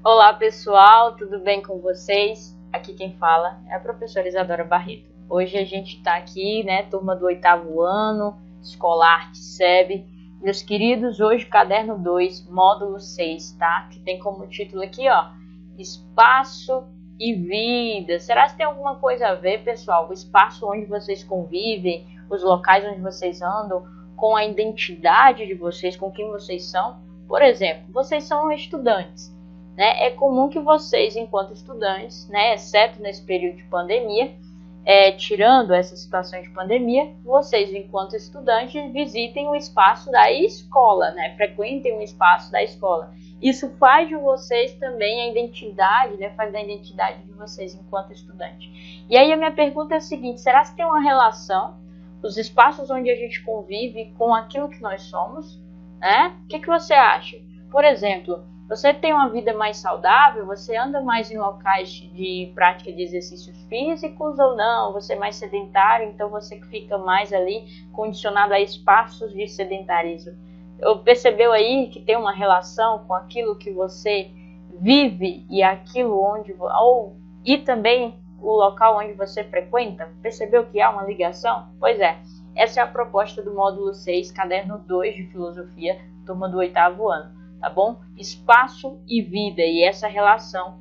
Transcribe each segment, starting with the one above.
Olá pessoal, tudo bem com vocês? Aqui quem fala é a professora Isadora Barreto. Hoje a gente está aqui, né, turma do 8º ano, Escola Arte SEB. Meus queridos, hoje caderno 2, módulo 6, tá? Que tem como título aqui, ó, Espaço e Vida. Será que tem alguma coisa a ver, pessoal? O espaço onde vocês convivem, os locais onde vocês andam, com a identidade de vocês, com quem vocês são? Por exemplo, vocês são estudantes. É comum que vocês, enquanto estudantes, exceto nesse período de pandemia, tirando essa situação de pandemia, vocês, enquanto estudantes, visitem o espaço da escola, frequentem o espaço da escola. Isso faz de vocês também a identidade, faz da identidade de vocês enquanto estudante. E aí a minha pergunta é a seguinte: será que tem uma relação os espaços onde a gente convive com aquilo que nós somos? O que você acha? Por exemplo, você tem uma vida mais saudável? Você anda mais em locais de prática de exercícios físicos ou não? Você é mais sedentário, então você que fica mais ali condicionado a espaços de sedentarismo. Percebeu aí que tem uma relação com aquilo que você vive e aquilo onde e também o local onde você frequenta? Percebeu que há uma ligação? Pois é, essa é a proposta do módulo 6, caderno 2 de filosofia, turma do 8º ano. Tá bom? Espaço e vida, e essa relação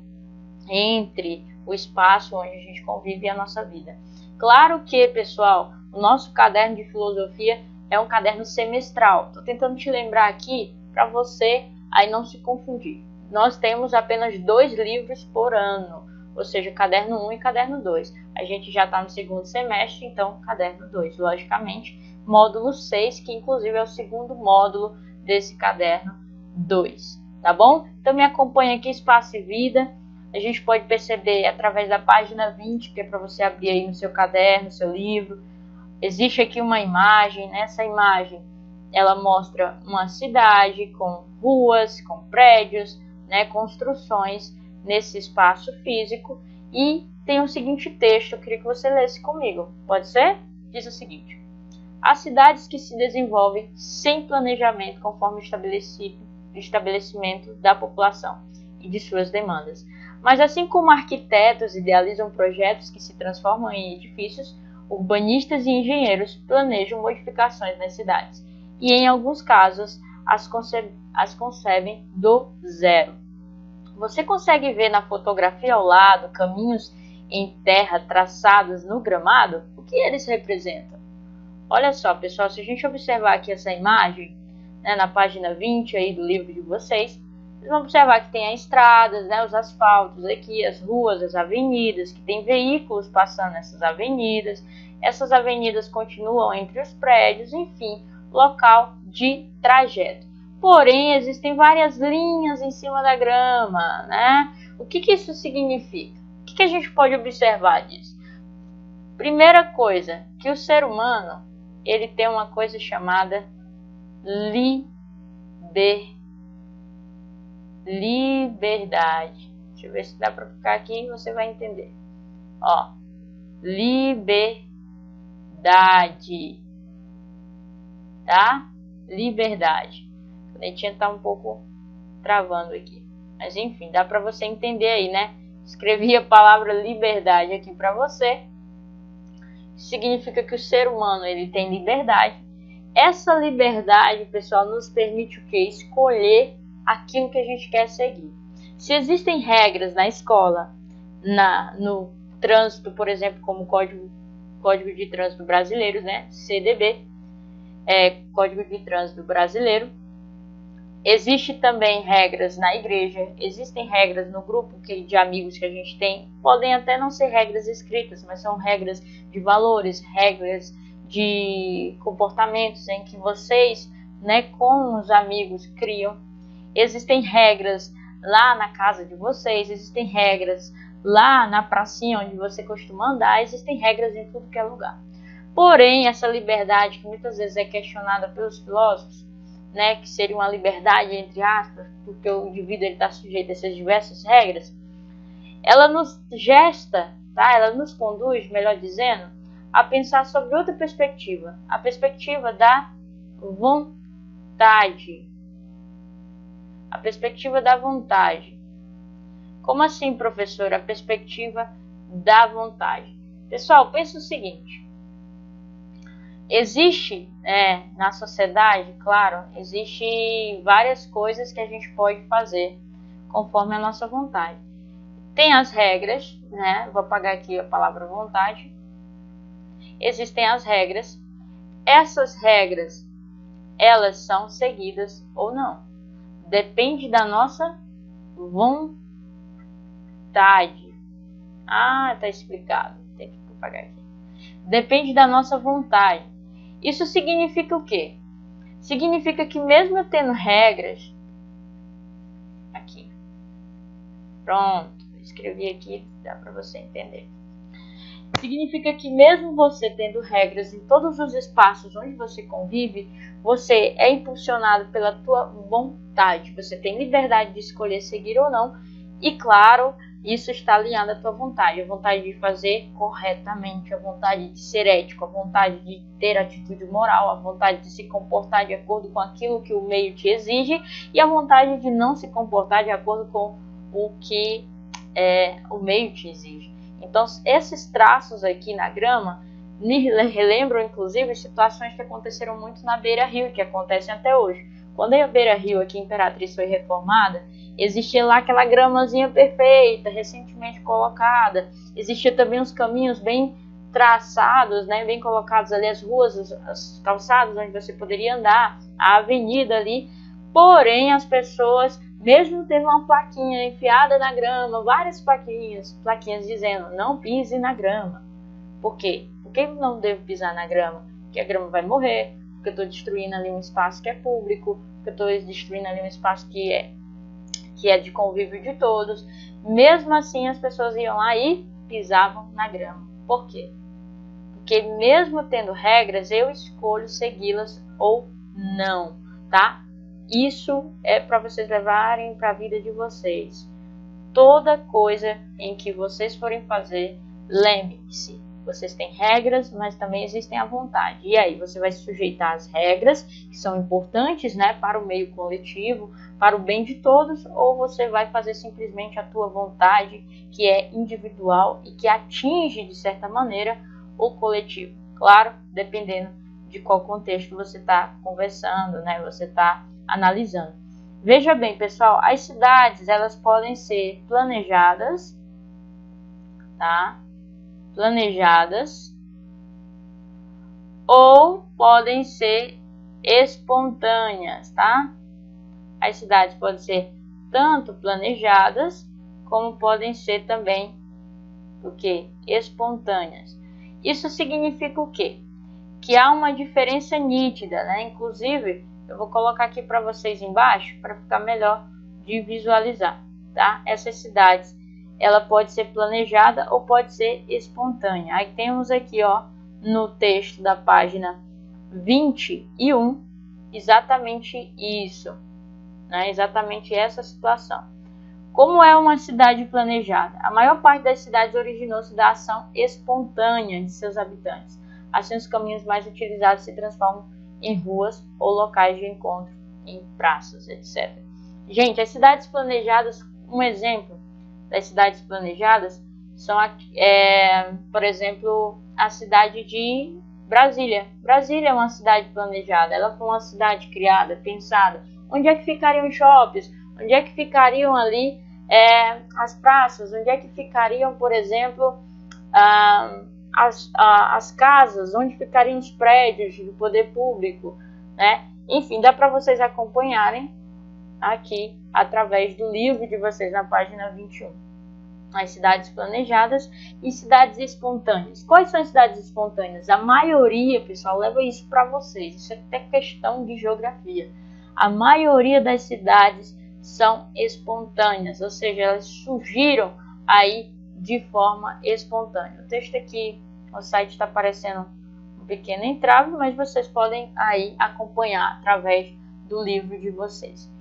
entre o espaço onde a gente convive e a nossa vida. Claro que, pessoal, o nosso caderno de filosofia é um caderno semestral. Estou tentando te lembrar aqui para você aí não se confundir. Nós temos apenas 2 livros por ano, ou seja, caderno 1 e caderno 2. A gente já está no segundo semestre, então caderno 2, logicamente. Módulo 6, que inclusive é o segundo módulo desse caderno 2, tá bom? Então me acompanha aqui, Espaço e Vida. A gente pode perceber através da página 20, que é para você abrir aí no seu caderno, no seu livro. Existe aqui uma imagem. Nessa imagem ela mostra uma cidade com ruas, com prédios, construções nesse espaço físico, e tem o seguinte texto, eu queria que você lesse comigo, pode ser? Diz o seguinte: as cidades que se desenvolvem sem planejamento conforme estabelecimento da população e de suas demandas. Mas assim como arquitetos idealizam projetos que se transformam em edifícios, urbanistas e engenheiros planejam modificações nas cidades e, em alguns casos, as concebem do zero. Você consegue ver na fotografia ao lado caminhos em terra traçados no gramado? O que eles representam? Olha só, pessoal, se a gente observar aqui essa imagem, na página 20 aí do livro de vocês, vocês vão observar que tem as estradas, os asfaltos aqui, as ruas, as avenidas, que tem veículos passando nessas avenidas. Essas avenidas continuam entre os prédios, enfim, local de trajeto. Porém, existem várias linhas em cima da grama, O que isso significa? O que a gente pode observar disso? Primeira coisa, que o ser humano, ele tem uma coisa chamada liberdade. Deixa eu ver se dá para ficar aqui e você vai entender. Ó, liberdade, tá? Liberdade. A canetinha tá um pouco travando aqui, mas enfim, dá para você entender aí, Escrevi a palavra liberdade aqui para você. Significa que o ser humano, ele tem liberdade. Essa liberdade, pessoal, nos permite o quê? Escolher aquilo que a gente quer seguir. Se existem regras na escola, no trânsito, por exemplo, como o Código de Trânsito Brasileiro, CDB, Código de Trânsito Brasileiro. Existe também regras na igreja, existem regras no grupo de amigos que a gente tem. Podem até não ser regras escritas, mas são regras de valores, regras de comportamentos em que vocês, com os amigos, criam. Existem regras lá na casa de vocês, existem regras lá na pracinha onde você costuma andar, existem regras em tudo que é lugar. Porém, essa liberdade, que muitas vezes é questionada pelos filósofos, que seria uma liberdade, entre aspas, porque o indivíduo está sujeito a essas diversas regras, ela nos gesta, ela nos conduz, melhor dizendo, a pensar sobre outra perspectiva, a perspectiva da vontade. A perspectiva da vontade. Como assim, professora? A perspectiva da vontade. Pessoal, pensa o seguinte. Existe, na sociedade, claro, existe várias coisas que a gente pode fazer conforme a nossa vontade. Tem as regras, né? Vou apagar aqui a palavra vontade. Existem as regras. Essas regras, elas são seguidas ou não. Depende da nossa vontade. Ah, tá explicado. Tem que apagar aqui. Depende da nossa vontade. Isso significa o quê? Significa que mesmo eu tendo regras, aqui, pronto, escrevi aqui, dá para você entender. Significa que mesmo você tendo regras em todos os espaços onde você convive, você é impulsionado pela tua vontade. Você tem liberdade de escolher seguir ou não. E claro, isso está alinhado à tua vontade. A vontade de fazer corretamente, a vontade de ser ético, a vontade de ter atitude moral, a vontade de se comportar de acordo com aquilo que o meio te exige e a vontade de não se comportar de acordo com o que o meio te exige. Então, esses traços aqui na grama me relembram, inclusive, situações que aconteceram muito na Beira-Rio, que acontecem até hoje. Quando a Beira-Rio, aqui em Imperatriz, foi reformada, existia lá aquela gramazinha perfeita, recentemente colocada. Existia também uns caminhos bem traçados, né, bem colocados ali, as ruas, as calçadas onde você poderia andar, a avenida ali. Porém, as pessoas, mesmo tendo uma plaquinha enfiada na grama, várias plaquinhas dizendo não pise na grama. Por quê? Por que eu não devo pisar na grama? Porque a grama vai morrer, porque eu estou destruindo ali um espaço que é público, porque eu estou destruindo ali um espaço que é de convívio de todos. Mesmo assim, as pessoas iam lá e pisavam na grama. Por quê? Porque mesmo tendo regras, eu escolho segui-las ou não, tá? Isso é para vocês levarem para a vida de vocês. Toda coisa em que vocês forem fazer, lembre-se, vocês têm regras, mas também existem a vontade. E aí, você vai se sujeitar às regras, que são importantes, né, para o meio coletivo, para o bem de todos, ou você vai fazer simplesmente a tua vontade, que é individual e que atinge, de certa maneira, o coletivo. Claro, dependendo de qual contexto você está conversando, né, você está analisando. Veja bem, pessoal, as cidades, elas podem ser planejadas, tá? Planejadas ou podem ser espontâneas, tá? As cidades podem ser tanto planejadas como podem ser também o que? Espontâneas. Isso significa o quê? Que há uma diferença nítida, né? Inclusive, eu vou colocar aqui para vocês embaixo para ficar melhor de visualizar, tá? Essas cidades, ela pode ser planejada ou pode ser espontânea. Aí temos aqui, ó, no texto da página 21, exatamente isso, né? Exatamente essa situação. Como é uma cidade planejada? A maior parte das cidades originou-se da ação espontânea de seus habitantes. Assim, os caminhos mais utilizados se transformam em ruas ou locais de encontro, em praças, etc. Gente, as cidades planejadas, um exemplo das cidades planejadas são, por exemplo, a cidade de Brasília. Brasília é uma cidade planejada, ela foi uma cidade criada, pensada. Onde é que ficariam os shoppings? Onde é que ficariam ali as praças? Onde é que ficariam, por exemplo, as casas? Onde ficariam os prédios do poder público, né? Enfim, dá para vocês acompanharem aqui através do livro de vocês na página 21. As cidades planejadas e cidades espontâneas. Quais são as cidades espontâneas? A maioria, pessoal, leva isso para vocês. Isso é até questão de geografia. A maioria das cidades são espontâneas, ou seja, elas surgiram aí de forma espontânea. O texto aqui, o site está aparecendo um pequeno entrave, mas vocês podem aí acompanhar através do livro de vocês.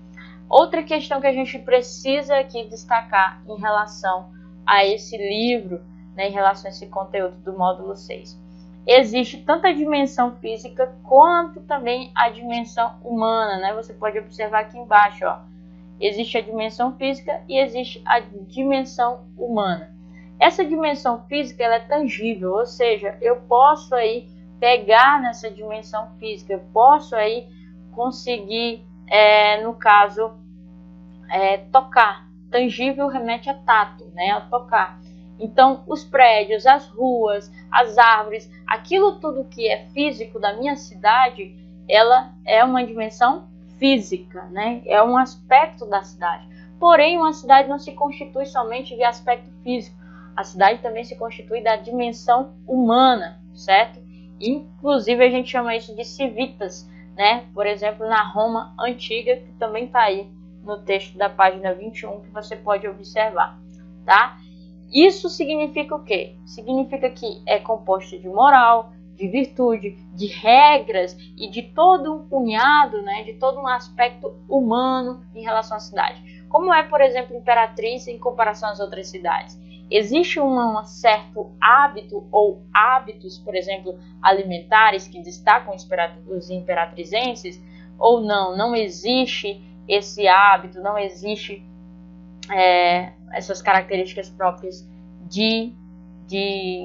Outra questão que a gente precisa aqui destacar em relação a esse livro, né, em relação a esse conteúdo do módulo 6. Existe tanto a dimensão física quanto também a dimensão humana, né? Você pode observar aqui embaixo, ó, Existe a dimensão física e existe a dimensão humana. Essa dimensão física ela é tangível, ou seja, eu posso aí pegar nessa dimensão física, eu posso aí conseguir, no caso, tocar. Tangível remete a tato, né, a tocar. Então, os prédios, as ruas, as árvores, aquilo tudo que é físico da minha cidade, ela é uma dimensão física, né? É um aspecto da cidade. Porém, uma cidade não se constitui somente de aspecto físico. A cidade também se constitui da dimensão humana, certo? Inclusive, a gente chama isso de civitas, né? Por exemplo, na Roma antiga, que também está aí no texto da página 21, que você pode observar, tá? Isso significa o quê? Significa que é composto de moral, de virtude, de regras e de todo um punhado, né, de todo um aspecto humano em relação à cidade. Como é, por exemplo, Imperatriz em comparação às outras cidades? Existe um certo hábito ou hábitos, por exemplo, alimentares que destacam os imperatrizenses? Ou não? Não existe esse hábito, não existe essas características próprias de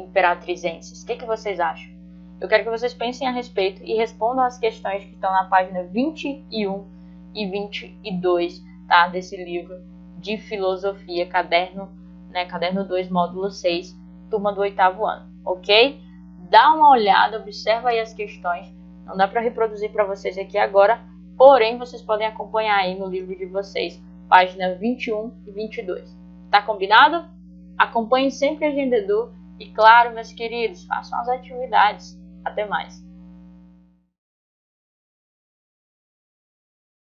imperatrizenses. O que vocês acham? Eu quero que vocês pensem a respeito e respondam as questões que estão na página 21 e 22, tá? Desse livro de filosofia, caderno 2, módulo 6, turma do 8º ano, ok? Dá uma olhada, observa aí as questões. Não dá para reproduzir para vocês aqui agora, porém vocês podem acompanhar aí no livro de vocês, página 21 e 22. Tá combinado? Acompanhem sempre a Agenda Edu e, claro, meus queridos, façam as atividades. Até mais!